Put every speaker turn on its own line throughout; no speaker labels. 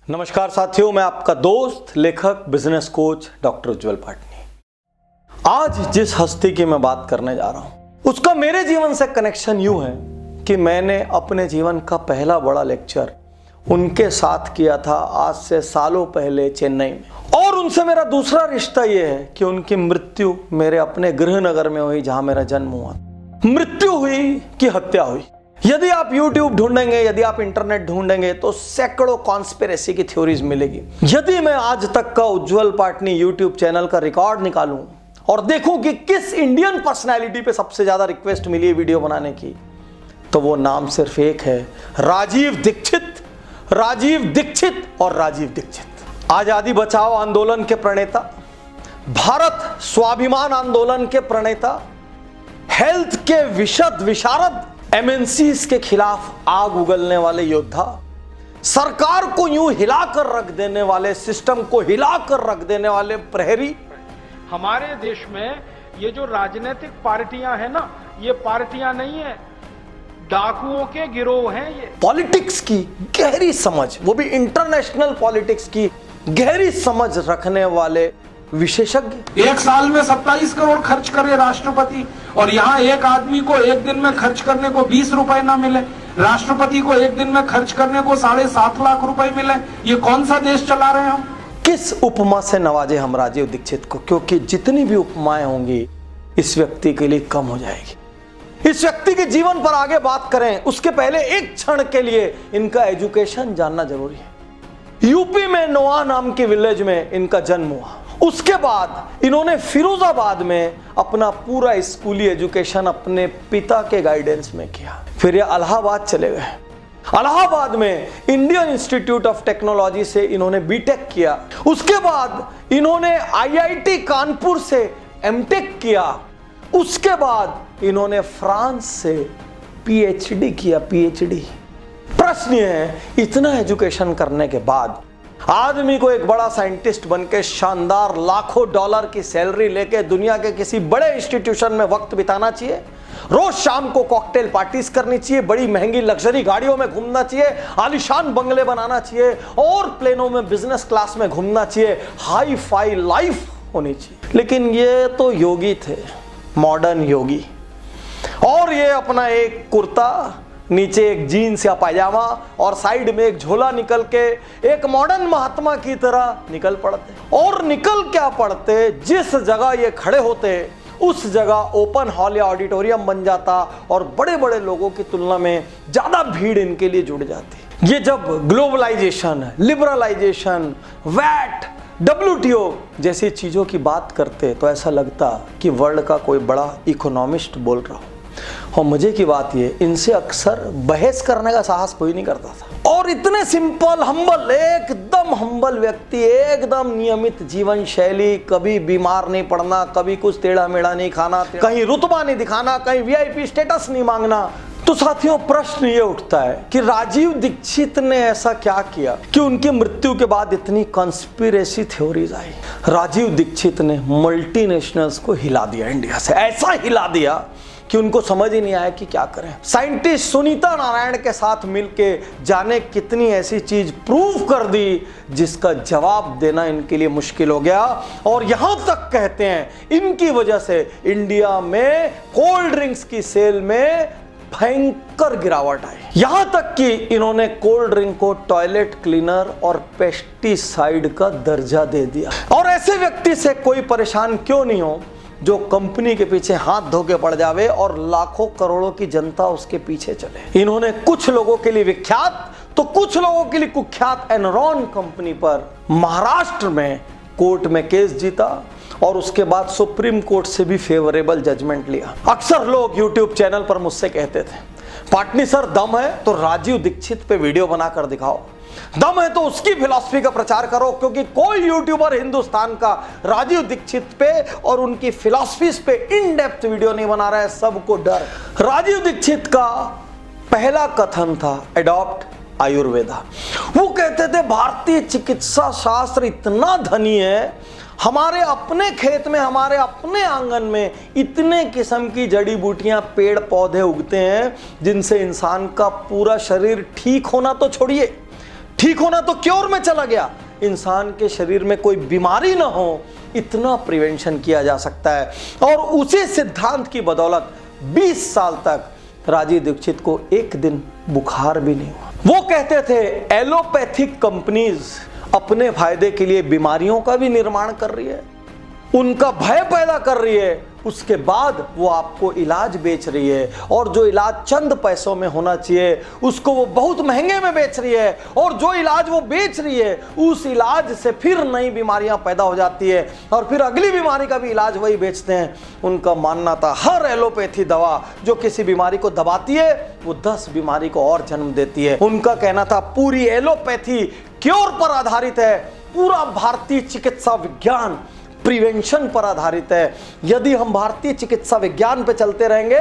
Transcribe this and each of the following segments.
नमस्कार साथियों, मैं आपका दोस्त लेखक बिजनेस कोच डॉक्टर उज्जवल पाटनी। आज जिस हस्ती की मैं बात करने जा रहा हूं उसका मेरे जीवन से कनेक्शन यूं है कि मैंने अपने जीवन का पहला बड़ा लेक्चर उनके साथ किया था आज से सालों पहले चेन्नई में, और उनसे मेरा दूसरा रिश्ता यह है कि उनकी मृत्यु मेरे अपने गृहनगर में हुई जहां मेरा जन्म हुआ। मृत्यु हुई कि हत्या हुई। यदि आप YouTube ढूंढेंगे, यदि आप इंटरनेट ढूंढेंगे तो सैकड़ों कॉन्स्पिरेसी की थ्योरीज मिलेगी। यदि मैं आज तक का उज्जवल पाटनी YouTube चैनल का रिकॉर्ड निकालूं और देखूं कि किस इंडियन पर्सनैलिटी पे सबसे ज्यादा रिक्वेस्ट मिली है वीडियो बनाने की, तो वो नाम सिर्फ एक है, राजीव दीक्षित। राजीव दीक्षित और राजीव दीक्षित आजादी बचाओ आंदोलन के प्रणेता, भारत स्वाभिमान आंदोलन के प्रणेता, हेल्थ के विशद विशारद, एमएनसीज के खिलाफ आग उगलने वाले योद्धा, सरकार को यूं हिलाकर रख देने वाले, सिस्टम को हिलाकर रख देने वाले प्रहरी।
हमारे देश में ये जो राजनीतिक पार्टियां हैं ना, ये पार्टियां नहीं है, डाकुओं के गिरोह हैं ये।
पॉलिटिक्स की गहरी समझ, वो भी इंटरनेशनल पॉलिटिक्स की गहरी समझ रखने वाले विशेषज्ञ।
एक साल में 27 करोड़ खर्च करे राष्ट्रपति, और यहाँ एक आदमी को एक दिन में खर्च करने को 20 रुपए ना मिले, राष्ट्रपति को एक दिन में खर्च करने को 7.5 लाख रुपए मिले। ये कौन सा देश चला रहे हैं हम?
किस उपमा से नवाजे हम राजीव दीक्षित को? क्योंकि जितनी भी उपमाएं होंगी इस व्यक्ति के लिए कम हो जाएगी। इस व्यक्ति के जीवन पर आगे बात करें उसके पहले एक क्षण के लिए इनका एजुकेशन जानना जरूरी है। यूपी में नोआ नाम के विलेज में इनका जन्म हुआ। उसके बाद इन्होंने फिरोजाबाद में अपना पूरा स्कूली एजुकेशन अपने पिता के गाइडेंस में किया। फिर ये इलाहाबाद चले गए। इलाहाबाद में इंडियन इंस्टीट्यूट ऑफ टेक्नोलॉजी से इन्होंने बीटेक किया। उसके बाद इन्होंने आईआईटी कानपुर से एमटेक किया। उसके बाद इन्होंने फ्रांस से पीएचडी किया। पीएचडी। प्रश्न यह है, इतना एजुकेशन करने के बाद आदमी को एक बड़ा साइंटिस्ट बनके शानदार लाखों डॉलर की सैलरी लेके दुनिया के किसी बड़े इंस्टीट्यूशन में वक्त बिताना चाहिए, रोज शाम को कॉकटेल पार्टीज करनी चाहिए, बड़ी महंगी लग्जरी गाड़ियों में घूमना चाहिए, आलीशान बंगले बनाना चाहिए और प्लेनों में बिजनेस क्लास में घूमना चाहिए, हाई फाई लाइफ होनी चाहिए। लेकिन ये तो योगी थे, मॉडर्न योगी, और ये अपना एक कुर्ता, नीचे एक जीन्स या पायजामा और साइड में एक झोला निकल के एक मॉडर्न महात्मा की तरह निकल पड़ते। और निकल क्या पड़ते, जिस जगह ये खड़े होते उस जगह ओपन हॉल या ऑडिटोरियम बन जाता और बड़े बड़े लोगों की तुलना में ज्यादा भीड़ इनके लिए जुड़ जाती। ये जब ग्लोबलाइजेशन, लिबरलाइजेशन, वैट, WTO जैसी चीजों की बात करते तो ऐसा लगता कि वर्ल्ड का कोई बड़ा इकोनॉमिस्ट बोल रहा हो। और मजे की बात ये, इनसे अक्सर बहस करने का साहस कोई नहीं करता था। और इतने सिंपल, हम्बल, एकदम हम्बल व्यक्ति, एकदम नियमित जीवन शैली, कभी बीमार नहीं पड़ना, कभी कुछ टेढ़ा मेढ़ा नहीं खाना, कहीं रुतबा नहीं दिखाना, कहीं VIP स्टेटस नहीं मांगना। तो साथियों, प्रश्न ये उठता है कि राजीव दीक्षित ने ऐसा क्या किया कि उनकी मृत्यु के बाद इतनी कॉन्स्पिरेसी थ्योरीज आई। राजीव दीक्षित ने मल्टीनेशनल्स को हिला दिया, इंडिया से ऐसा हिला दिया कि उनको समझ ही नहीं आया कि क्या करें। साइंटिस्ट सुनीता नारायण के साथ मिलके जाने कितनी ऐसी चीज प्रूव कर दी जिसका जवाब देना इनके लिए मुश्किल हो गया। और यहां तक कहते हैं इनकी वजह से इंडिया में कोल्ड ड्रिंक्स की सेल में भयंकर गिरावट आई। यहां तक कि इन्होंने कोल्ड ड्रिंक को टॉयलेट क्लीनर और पेस्टिसाइड का दर्जा दे दिया। और ऐसे व्यक्ति से कोई परेशान क्यों नहीं हो जो कंपनी के पीछे हाथ धो के पड़ जावे और लाखों करोड़ों की जनता उसके पीछे चले। इन्होंने कुछ लोगों के लिए विख्यात तो कुछ लोगों के लिए कुख्यात एनरॉन कंपनी पर महाराष्ट्र में कोर्ट में केस जीता और उसके बाद सुप्रीम कोर्ट से भी फेवरेबल जजमेंट लिया। अक्सर लोग YouTube चैनल पर मुझसे कहते थे, पाटनी सर दम है तो राजीव दीक्षित पे वीडियो बनाकर दिखाओ, दम है तो उसकी फिलॉसफी का प्रचार करो, क्योंकि कोई यूट्यूबर हिंदुस्तान का राजीव दीक्षित पे और उनकी फिलॉसफीज पे इन डेप्थ वीडियो नहीं बना रहा है, सबको डर। राजीव दीक्षित का पहला कथन था एडॉप्ट आयुर्वेदा। वो कहते थे भारतीय चिकित्सा शास्त्र इतना धनी है, हमारे अपने खेत में, हमारे अपने आंगन में इतने किस्म की जड़ी बूटियां, पेड़ पौधे उगते हैं जिनसे इंसान का पूरा शरीर ठीक होना तो छोड़िए, ठीक होना तो क्योर में चला गया, इंसान के शरीर में कोई बीमारी ना हो, इतना प्रिवेंशन किया जा सकता है। और उसी सिद्धांत की बदौलत 20 साल तक राजीव दीक्षित को एक दिन बुखार भी नहीं हुआ। वो कहते थे एलोपैथिक कंपनीज अपने फायदे के लिए बीमारियों का भी निर्माण कर रही है, उनका भय पैदा कर रही है, उसके बाद वो आपको इलाज बेच रही है, और जो इलाज चंद पैसों में होना चाहिए उसको वो बहुत महंगे में बेच रही है, और जो इलाज वो बेच रही है उस इलाज से फिर नई बीमारियां पैदा हो जाती है, और फिर अगली बीमारी का भी इलाज वही बेचते हैं। उनका मानना था हर एलोपैथी दवा जो किसी बीमारी को दबाती है वो 10 बीमारी को और जन्म देती है। उनका कहना था पूरी एलोपैथी क्योर पर आधारित है, पूरा भारतीय चिकित्सा विज्ञान प्रिवेंशन पर आधारित है। यदि हम भारतीय चिकित्सा विज्ञान पे चलते रहेंगे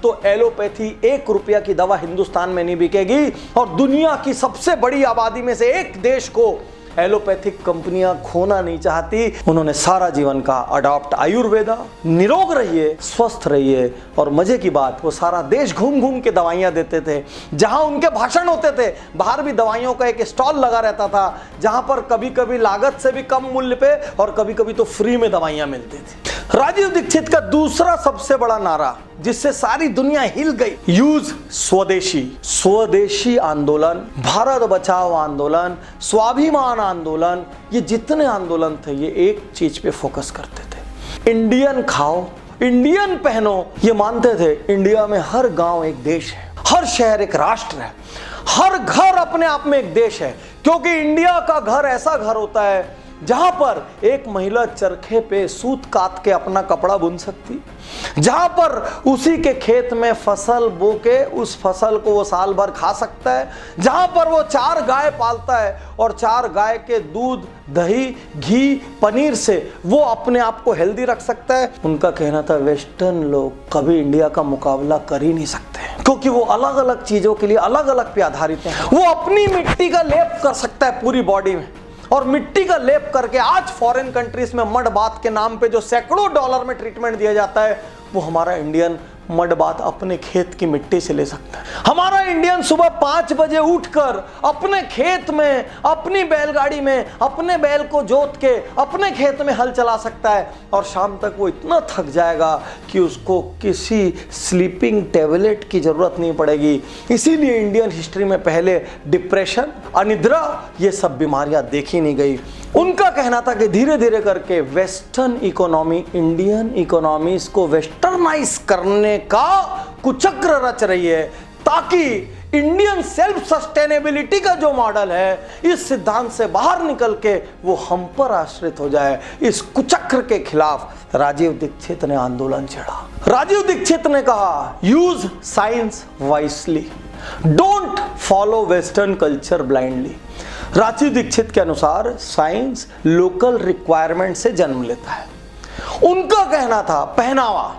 तो एलोपैथी 1 रुपया की दवा हिंदुस्तान में नहीं बिकेगी, और दुनिया की सबसे बड़ी आबादी में से एक देश को एलोपैथिक कंपनियां खोना नहीं चाहती। उन्होंने सारा जीवन का अडॉप्ट आयुर्वेदा, निरोग रहिए, स्वस्थ रहिए, और मजे की बात वो सारा देश घूम घूम के दवाइयां देते थे। जहां उनके भाषण होते थे बाहर भी दवाइयों का एक स्टॉल लगा रहता था, जहां पर कभी कभी लागत से भी कम मूल्य पे और कभी कभी तो फ्री में दवाइयां मिलती थी। राजीव दीक्षित का दूसरा सबसे बड़ा नारा जिससे सारी दुनिया हिल गई, यूज स्वदेशी। स्वदेशी आंदोलन, भारत बचाओ आंदोलन, स्वाभिमान आंदोलन, ये जितने आंदोलन थे ये एक चीज पे फोकस करते थे, इंडियन खाओ, इंडियन पहनो। ये मानते थे इंडिया में हर गांव एक देश है, हर शहर एक राष्ट्र है, हर घर अपने आप में एक देश है, क्योंकि इंडिया का घर ऐसा घर होता है जहां पर एक महिला चरखे पे सूत काट के अपना कपड़ा बुन सकती, जहां पर उसी के खेत में फसल बो के उस फसल को वो साल भर खा सकता है, जहां पर वो 4 गाय पालता है और 4 गाय के दूध, दही, घी, पनीर से वो अपने आप को हेल्दी रख सकता है। उनका कहना था वेस्टर्न लोग कभी इंडिया का मुकाबला कर ही नहीं सकते, क्योंकि वो अलग अलग चीजों के लिए अलग अलग पे आधारित हैं। वो अपनी मिट्टी का लेप कर सकता है पूरी बॉडी में, और मिट्टी का लेप करके आज फॉरेन कंट्रीज में मड बाथ के नाम पे जो सैकड़ों डॉलर में ट्रीटमेंट दिया जाता है वो हमारा इंडियन मड बाथ अपने खेत की मिट्टी से ले सकता है। हमारा इंडियन सुबह 5 बजे उठकर अपने खेत में, अपनी बैलगाड़ी में, अपने बैल को जोत के अपने खेत में हल चला सकता है, और शाम तक वो इतना थक जाएगा कि उसको किसी स्लीपिंग टैबलेट की जरूरत नहीं पड़ेगी। इसीलिए इंडियन हिस्ट्री में पहले डिप्रेशन, अनिद्रा, ये सब बीमारियां देखी नहीं गई। उनका कहना था कि धीरे धीरे करके वेस्टर्न इकोनॉमी इंडियन इकोनॉमीज को वेस्टर्नाइज करने का कुचक्र रच रही है, ताकि इंडियन सेल्फ सस्टेनेबिलिटी का जो मॉडल है इस सिद्धांत से बाहर निकल के वो हम पर आश्रित हो जाए। इस कुचक्र के खिलाफ राजीव दीक्षित ने आंदोलन छेड़ा। राजीव दीक्षित ने कहा use science wisely, don't follow western culture blindly. Rajiv Dixit के अनुसार साइंस लोकल रिक्वायरमेंट से जन्म लेता है। उनका कहना था पहनावा,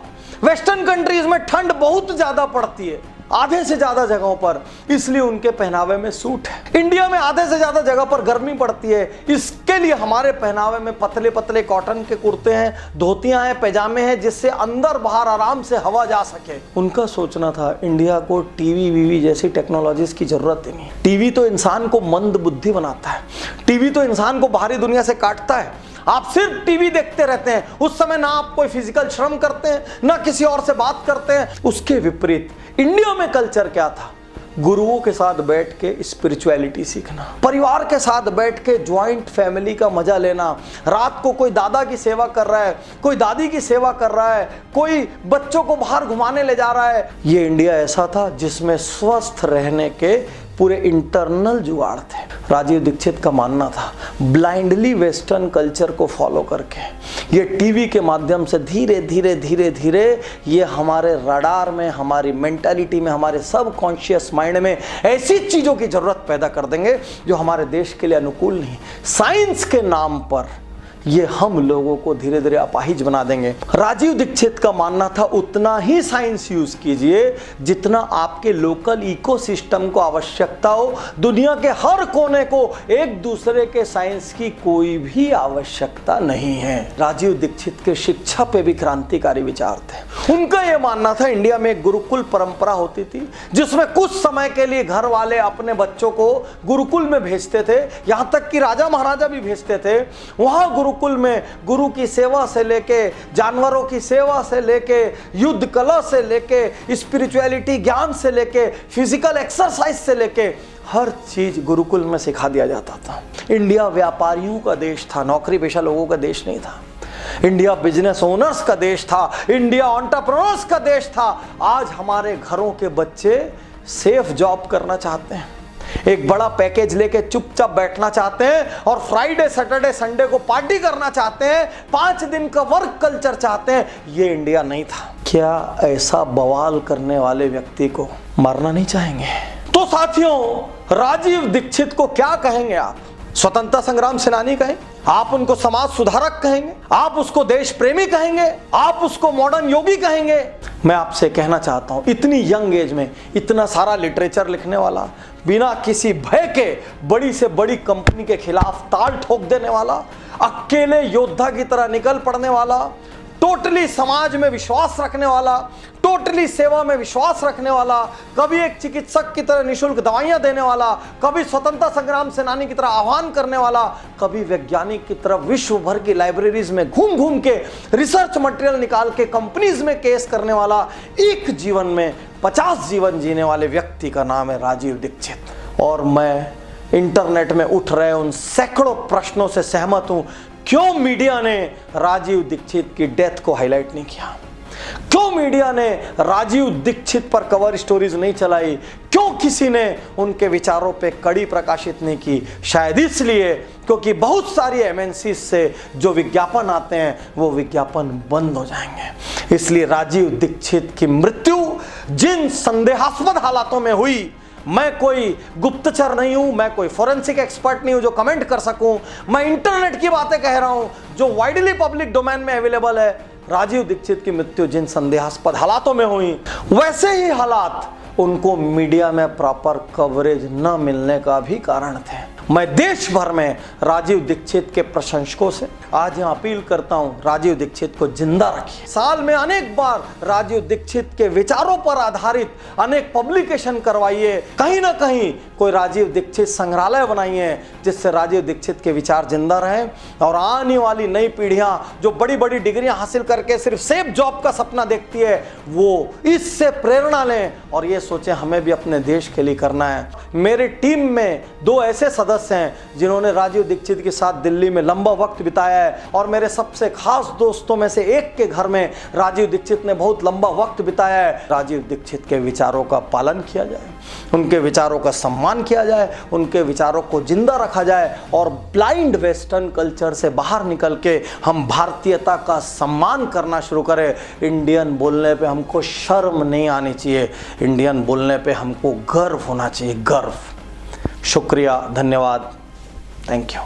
वेस्टर्न कंट्रीज में ठंड बहुत ज्यादा पड़ती है, आधे से ज्यादा जगहों पर, इसलिए उनके पहनावे में सूट है। इंडिया में आधे से ज्यादा जगह पर गर्मी पड़ती है, इसके लिए हमारे पहनावे में पतले पतले कॉटन के कुर्ते हैं, धोतियां हैं, पैजामे हैं, जिससे अंदर बाहर आराम से हवा जा सके। उनका सोचना था इंडिया को टीवी वीवी जैसी टेक्नोलॉजीज की जरूरत ही नहीं। टीवी तो इंसान को मंद बुद्धि बनाता है, टीवी तो इंसान को बाहरी दुनिया से काटता है। आप सिर्फ टीवी देखते रहते हैं, उस समय ना आप कोई फिजिकल श्रम करते हैं, ना किसी और से बात करते हैं। उसके विपरीत इंडिया में कल्चर क्या था? गुरुओं के साथ बैठ के स्पिरिचुअलिटी सीखना, परिवार के साथ बैठ के ज्वाइंट फैमिली का मजा लेना। रात को कोई दादा की सेवा कर रहा है, कोई दादी की सेवा कर रहा है, कोई बच्चों को बाहर घुमाने ले जा रहा है। ये इंडिया ऐसा था जिसमें स्वस्थ रहने के पूरे इंटरनल जुगाड़ थे। राजीव दीक्षित का मानना था ब्लाइंडली वेस्टर्न कल्चर को फॉलो करके ये टीवी के माध्यम से धीरे धीरे धीरे धीरे ये हमारे रडार में, हमारी मेंटालिटी में, हमारे सब कॉन्शियस माइंड में ऐसी चीज़ों की ज़रूरत पैदा कर देंगे जो हमारे देश के लिए अनुकूल नहीं। साइंस के नाम पर ये हम लोगों को धीरे धीरे अपाहिज बना देंगे। राजीव दीक्षित का मानना था उतना ही साइंस यूज कीजिए जितना आपके लोकल इकोसिस्टम को आवश्यकता हो। दुनिया के हर कोने को एक दूसरे के साइंस की कोई भी आवश्यकता नहीं है। राजीव दीक्षित के शिक्षा पे भी क्रांतिकारी विचार थे। उनका यह मानना था इंडिया में एक गुरुकुल परंपरा होती थी जिसमें कुछ समय के लिए घर वाले अपने बच्चों को गुरुकुल में भेजते थे, यहां तक कि राजा महाराजा भी भेजते थे। वहां गुरुकुल में गुरु की सेवा से लेके, जानवरों की सेवा से लेके, युद्ध कला से लेके, स्पिरिचुअलिटी ज्ञान से लेके, फिजिकल एक्सरसाइज से लेके हर चीज गुरुकुल में सिखा दिया जाता था। इंडिया व्यापारियों का देश था, नौकरी पेशा लोगों का देश नहीं था। इंडिया बिजनेस ओनर्स का देश था, इंडिया एंटरप्रेन्योर्स का देश था। आज हमारे घरों के बच्चे सेफ जॉब करना चाहते हैं, एक बड़ा पैकेज लेके चुपचाप बैठना चाहते हैं और फ्राइडे सैटरडे संडे को पार्टी करना चाहते हैं, 5 दिन का वर्क कल्चर चाहते हैं। ये इंडिया नहीं था। क्या ऐसा बवाल करने वाले व्यक्ति को मारना नहीं चाहेंगे? तो साथियों, राजीव दीक्षित को क्या कहेंगे आप? स्वतंत्रता संग्राम सेनानी कहें, आप उनको समाज सुधारक कहेंगे, आप उसको देश प्रेमी कहेंगे, आप उसको मॉडर्न योगी कहेंगे? मैं आपसे कहना चाहता हूं, इतनी यंग एज में इतना सारा लिटरेचर लिखने वाला, बिना किसी भय के बड़ी से बड़ी कंपनी के खिलाफ ताल ठोक देने वाला, अकेले योद्धा की तरह निकल पड़ने वाला, टोटली समाज में विश्वास रखने वाला, टोटली सेवा में विश्वास रखने वाला, कभी एक चिकित्सक की तरह निःशुल्क दवाइयां देने वाला, कभी स्वतंत्रता संग्राम सेनानी की तरह आह्वान करने वाला, कभी वैज्ञानिक की तरह विश्व भर की लाइब्रेरीज में घूम घूम के रिसर्च मटेरियल निकाल के कंपनीज में केस करने वाला, एक जीवन में 50 जीवन जीने वाले व्यक्ति का नाम है राजीव दीक्षित। और मैं इंटरनेट में उठ रहे उन सैकड़ों प्रश्नों से सहमत हूं, क्यों मीडिया ने राजीव दीक्षित की डेथ को हाईलाइट नहीं किया? क्यों मीडिया ने राजीव दीक्षित पर कवर स्टोरीज नहीं चलाई? क्यों किसी ने उनके विचारों पे कड़ी प्रकाशित नहीं की? शायद इसलिए क्योंकि बहुत सारी एमएनसी से जो विज्ञापन आते हैं वो विज्ञापन बंद हो जाएंगे। इसलिए राजीव दीक्षित की मृत्यु जिन संदेहास्पद हालातों में हुई, मैं कोई गुप्तचर नहीं हूं, मैं कोई फोरेंसिक एक्सपर्ट नहीं हूं जो कमेंट कर सकूं, मैं इंटरनेट की बातें कह रहा हूं जो वाइडली पब्लिक डोमेन में अवेलेबल है। राजीव दीक्षित की मृत्यु जिन संदेहास्पद हालातों में हुई, वैसे ही हालात उनको मीडिया में प्रॉपर कवरेज न मिलने का भी कारण थे। मैं देश भर में राजीव दीक्षित के प्रशंसकों से आज यहां अपील करता हूं, राजीव दीक्षित को जिंदा रखिए। साल में अनेक बार राजीव दीक्षित के विचारों पर आधारित अनेक पब्लिकेशन करवाइए, कहीं ना कहीं कोई राजीव दीक्षित संग्रहालय बनाइए जिससे राजीव दीक्षित के विचार जिंदा रहें और आने वाली नई पीढ़ियां जो बड़ी बड़ी डिग्रियां हासिल करके सिर्फ सेफ जॉब का सपना देखती है, वो इससे प्रेरणा लें और ये सोचें हमें भी अपने देश के लिए करना है। मेरी टीम में 2 ऐसे सदस्य हैं जिन्होंने राजीव दीक्षित के साथ दिल्ली में लंबा वक्त बिताया है और मेरे सबसे खास दोस्तों में से एक के घर में राजीव दीक्षित ने बहुत लंबा वक्त बिताया है। राजीव दीक्षित के विचारों का पालन किया जाए, उनके विचारों का सम्मान किया जाए, उनके विचारों को जिंदा रखा जाए और ब्लाइंड वेस्टर्न कल्चर से बाहर निकल के हम भारतीयता का सम्मान करना शुरू करें। इंडियन बोलने पे हमको शर्म नहीं आनी चाहिए, इंडियन बोलने पे हमको गर्व होना चाहिए, गर्व। शुक्रिया, धन्यवाद, थैंक यू।